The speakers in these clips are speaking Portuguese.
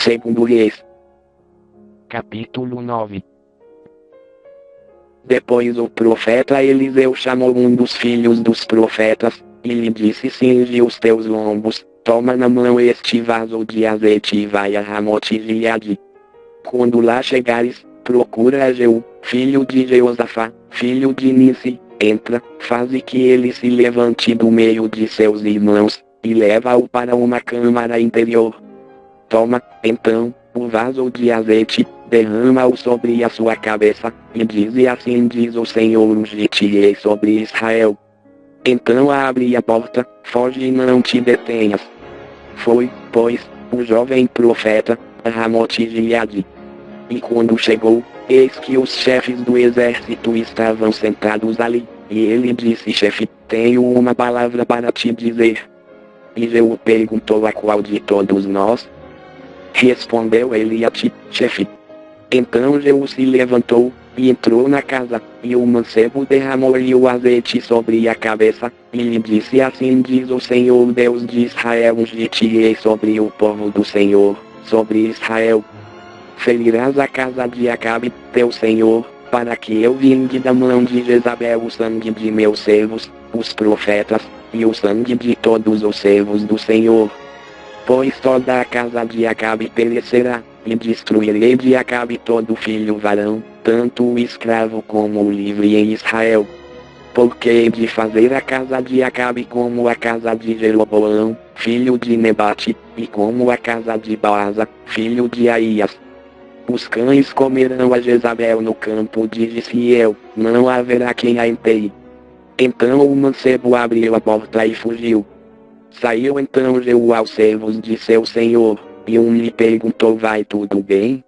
Segundo Reis. Capítulo 9. Depois o profeta Eliseu chamou um dos filhos dos profetas, e lhe disse: cinge os teus lombos, toma na mão este vaso de azeite e vai a Ramote Gileade. Quando lá chegares, procura a Jeú, filho de Jeosafá, filho de Nissi, entra, faze que ele se levante do meio de seus irmãos, e leva-o para uma câmara interior. Toma, então, o vaso de azeite, derrama-o sobre a sua cabeça, e dize: assim diz o Senhor, ungir-te-ei sobre Israel. Então abre a porta, foge e não te detenhas. Foi, pois, o jovem profeta, a Ramote Gileade. E quando chegou, eis que os chefes do exército estavam sentados ali, e ele disse: chefe, tenho uma palavra para te dizer. E Jeú perguntou: a qual de todos nós? Respondeu Eliade: chefe. Então Jeú se levantou, e entrou na casa, e o mancebo derramou-lhe o azeite sobre a cabeça, e lhe disse: assim diz o Senhor Deus de Israel, ungir-te-ei sobre o povo do Senhor, sobre Israel. Ferirás a casa de Acabe, teu senhor, para que eu vingue da mão de Jezabel o sangue de meus servos, os profetas, e o sangue de todos os servos do Senhor. Pois toda a casa de Acabe perecerá, e destruirei de Acabe todo filho varão, tanto o escravo como o livre em Israel. Porque hei de fazer a casa de Acabe como a casa de Jeroboão, filho de Nebate, e como a casa de Baasa, filho de Aías. Os cães comerão a Jezabel no campo de Giziel, não haverá quem a enterre. Então o mancebo abriu a porta e fugiu. Saiu então Jeú aos servos de seu senhor, e um lhe perguntou: vai tudo bem?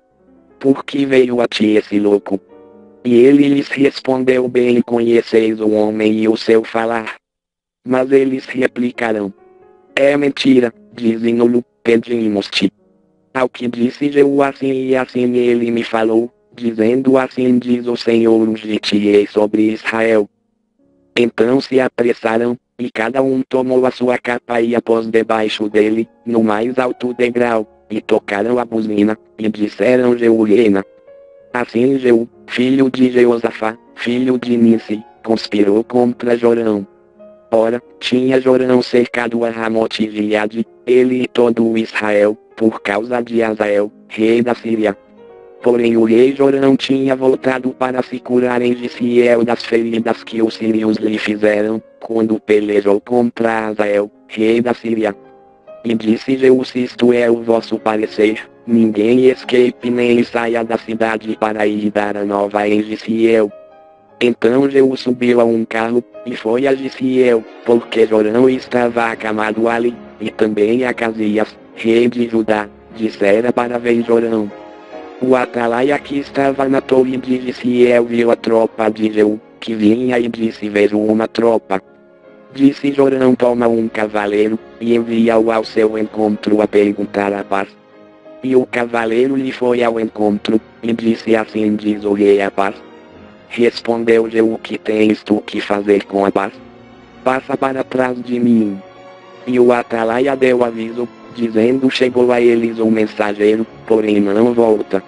Por que veio a ti esse louco? E ele lhes respondeu: bem conheceis o homem e o seu falar. Mas eles replicaram: é mentira, dizem-no-lo, pedimos-te. Ao que disse Jeú: assim e assim ele me falou, dizendo: assim diz o Senhor, ungir-te-ei sobre Israel. Então se apressaram, e cada um tomou a sua capa e a pôs debaixo dele, no mais alto degrau, e tocaram a buzina, e disseram: Jeú reina. Assim Jeú, filho de Jeosafá, filho de Nissi, conspirou contra Jorão. Ora, tinha Jorão cercado a Ramote Gileade, ele e todo o Israel, por causa de Azael, rei da Síria. Porém o rei Jorão tinha voltado para se curar em Giziel das feridas que os sírios lhe fizeram, quando pelejou contra Azael, rei da Síria. E disse Jeú: se isto é o vosso parecer, ninguém escape nem saia da cidade para ir dar a nova em Giziel. Então Jeú subiu a um carro, e foi a Giziel, porque Jorão estava acamado ali, e também Acasias, rei de Judá, dissera para ver Jorão. O atalaia que estava na torre de Giziel viu a tropa de Jeú, que vinha, e disse: vejo uma tropa. Disse Jorão: toma um cavaleiro, e envia-o ao seu encontro a perguntar a paz. E o cavaleiro lhe foi ao encontro, e disse: assim diz o rei, a paz. Respondeu Jeú: que tens tu que fazer com a paz? Passa para trás de mim. E o atalaia deu aviso, dizendo: chegou a eles um mensageiro, porém não volta.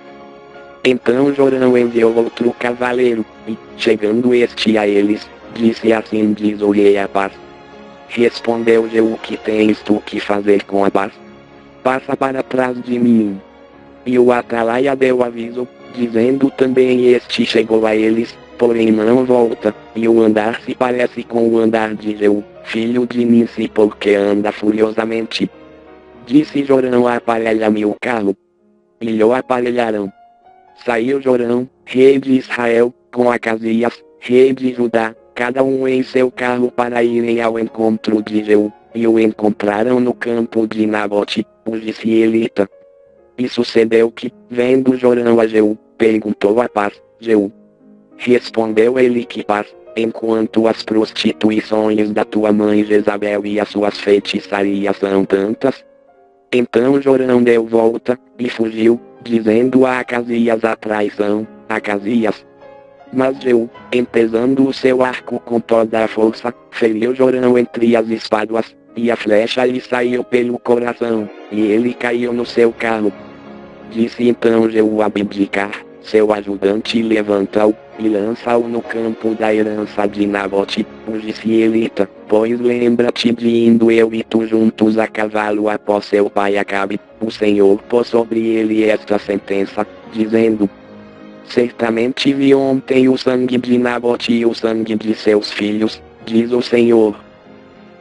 Então Jorão enviou outro cavaleiro, e, chegando este a eles, disse: assim diz o rei, a paz. Respondeu Jeú: que tens tu que fazer com a paz? Passa para trás de mim. E o atalaia deu aviso, dizendo também: este chegou a eles, porém não volta, e o andar se parece com o andar de Jeú, filho de Nissi, porque anda furiosamente. Disse Jorão: aparelha-me o carro. E lhe aparelharam. Saiu Jorão, rei de Israel, com Acasias, rei de Judá, cada um em seu carro para irem ao encontro de Jeú, e o encontraram no campo de Nabote, o Gizielita. E sucedeu que, vendo Jorão a Jeú, perguntou a paz, Jeú. Respondeu ele: que paz, enquanto as prostituições da tua mãe Jezabel e as suas feitiçarias são tantas. Então Jorão deu volta, e fugiu, dizendo a Acasias a traição: Acasias. Mas Jeú, empesando o seu arco com toda a força, feriu Jorão entre as espáduas, e a flecha lhe saiu pelo coração, e ele caiu no seu carro. Disse então Jeú a Abdicar, seu ajudante, levanta-o, e lança-o no campo da herança de Nabote, o Gisraelita, pois lembra-te de indo eu e tu juntos a cavalo após seu pai Acabe. O Senhor pôs sobre ele esta sentença, dizendo: certamente vi ontem o sangue de Nabote e o sangue de seus filhos, diz o Senhor.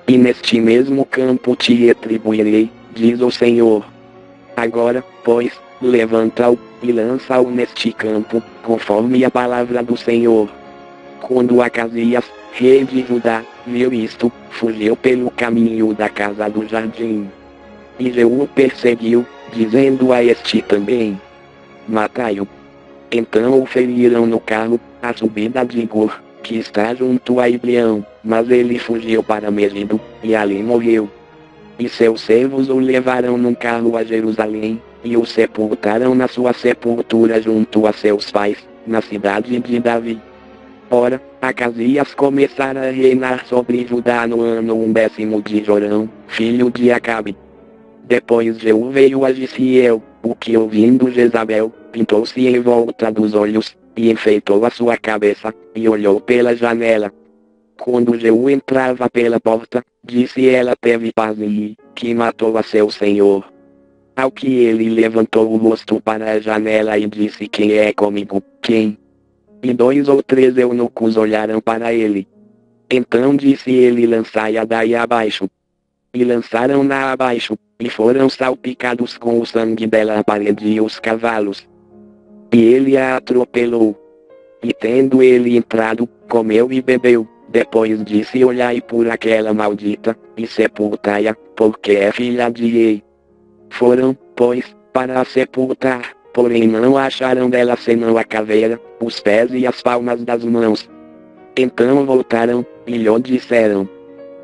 E neste mesmo campo te retribuirei, diz o Senhor. Agora, pois, levanta-o, e lança-o neste campo, conforme a palavra do Senhor. Quando Acasias, rei de Judá, viu isto, fugiu pelo caminho da casa do jardim. E Jeú o perseguiu, dizendo a este também: matai-o. Então o feriram no carro, à subida de Gur, que está junto a Ibleão, mas ele fugiu para Megido, e ali morreu. E seus servos o levaram num carro a Jerusalém, e o sepultaram na sua sepultura junto a seus pais, na cidade de Davi. Ora, Acasias começara a reinar sobre Judá no ano 11º de Jorão, filho de Acabe. Depois Jeú veio a Jisiel, o que ouvindo Jezabel, pintou-se em volta dos olhos, e enfeitou a sua cabeça, e olhou pela janela. Quando Jeú entrava pela porta, disse ela teve paz em mim, que matou a seu senhor. Ao que ele levantou o rosto para a janela e disse: quem é comigo, quem? E 2 ou 3 eunucos olharam para ele. Então disse ele: lançai-a daí abaixo. E lançaram-na abaixo, e foram salpicados com o sangue dela a parede e os cavalos. E ele a atropelou. E tendo ele entrado, comeu e bebeu. Depois disse: olhai por aquela maldita, e sepultai-a, porque é filha de rei. Foram, pois, para a sepultar, porém não acharam dela senão a caveira, os pés e as palmas das mãos. Então voltaram, e lhe disseram: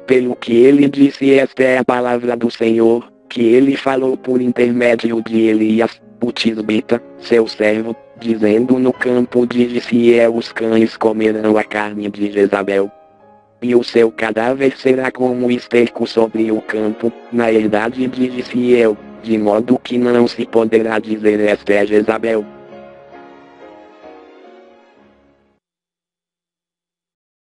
pelo que ele disse, esta é a palavra do Senhor, que ele falou por intermédio de Elias, o tisbita, seu servo, dizendo: no campo de Jisiel os cães comerão a carne de Jezabel. E o seu cadáver será como esterco sobre o campo, na herdade de Jisiel, de modo que não se poderá dizer: esta é Jezabel.